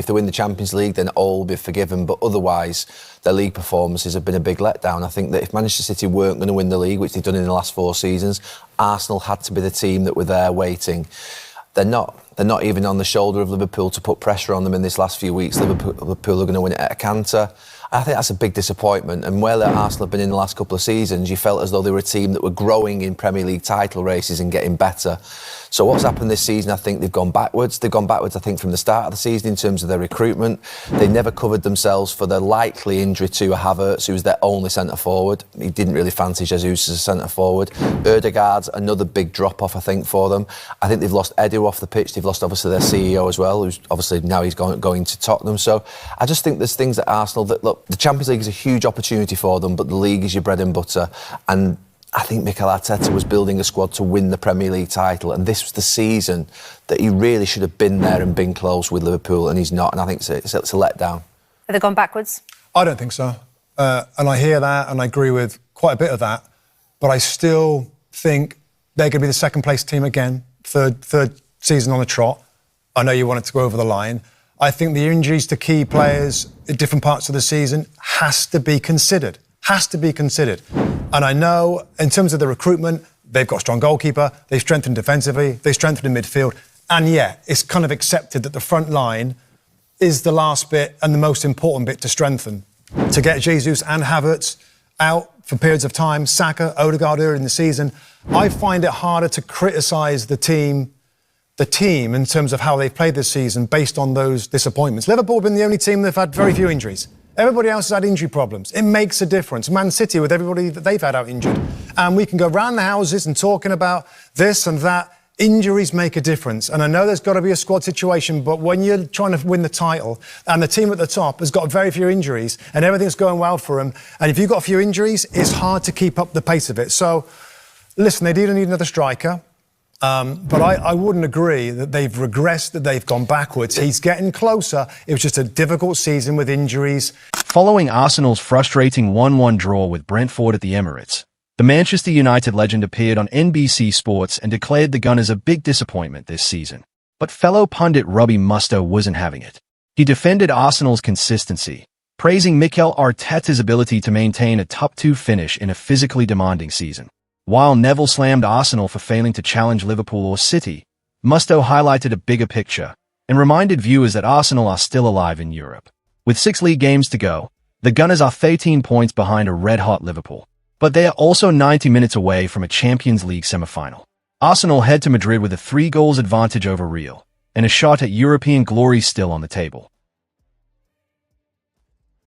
If they win the Champions League, then all will be forgiven. But otherwise, their league performances have been a big letdown. I think that if Manchester City weren't going to win the league, which they've done in the last 4 seasons, Arsenal had to be the team that were there waiting. They're not. They're not even on the shoulder of Liverpool to put pressure on them in this last few weeks. Liverpool are going to win it at a canter. I think that's a big disappointment. And where Arsenal have been in the last couple of seasons, you felt as though they were a team that were growing in Premier League title races and getting better. So what's happened this season, I think they've gone backwards. They've gone backwards, I think, from the start of the season in terms of their recruitment. They never covered themselves for the likely injury to Havertz, who was their only centre-forward. He didn't really fancy Jesus as a centre-forward. Ødegaard's another big drop-off, I think, for them. I think they've lost Edu off the pitch. They've lost, obviously, their CEO as well, who's obviously now he's going to Tottenham. So I just think there's things at Arsenal that, look, the Champions League is a huge opportunity for them, but the league is your bread and butter. And I think Mikel Arteta was building a squad to win the Premier League title, and this was the season that he really should have been there and been close with Liverpool, and he's not, and I think it's a letdown. Have they gone backwards? I don't think so. And I hear that, and I agree with quite a bit of that, but I still think they're going to be the second-place team again, third season on the trot. I know you wanted to go over the line. I think the injuries to key players at different parts of the season has to be considered. And I know, in terms of the recruitment, they've got a strong goalkeeper, they've strengthened defensively, they've strengthened in midfield, and it's kind of accepted that the front line is the last bit and the most important bit to strengthen. To get Jesus and Havertz out for periods of time, Saka, Ødegaard earlier in the season, I find it harder to criticise the team in terms of how they've played this season based on those disappointments. Liverpool have been the only team that have had very few injuries. Everybody else has had injury problems. It makes a difference. Man City, with everybody that they've had out injured. And we can go round the houses and talking about this and that. Injuries make a difference. And I know there's got to be a squad situation, but when you're trying to win the title and the team at the top has got very few injuries and everything's going well for them, and if you've got a few injuries, it's hard to keep up the pace of it. So, listen, they do need another striker. But I wouldn't agree that they've regressed, that they've gone backwards. He's getting closer. It was just a difficult season with injuries. Following Arsenal's frustrating 1-1 draw with Brentford at the Emirates, the Manchester United legend appeared on NBC Sports and declared the Gunners a big disappointment this season. But fellow pundit Robbie Mustoe wasn't having it. He defended Arsenal's consistency, praising Mikel Arteta's ability to maintain a top-2 finish in a physically demanding season. While Neville slammed Arsenal for failing to challenge Liverpool or City, Mustoe highlighted a bigger picture and reminded viewers that Arsenal are still alive in Europe. With 6 league games to go, the Gunners are 13 points behind a red-hot Liverpool, but they are also 90 minutes away from a Champions League semi-final. Arsenal head to Madrid with a 3 goals advantage over Real, and a shot at European glory still on the table.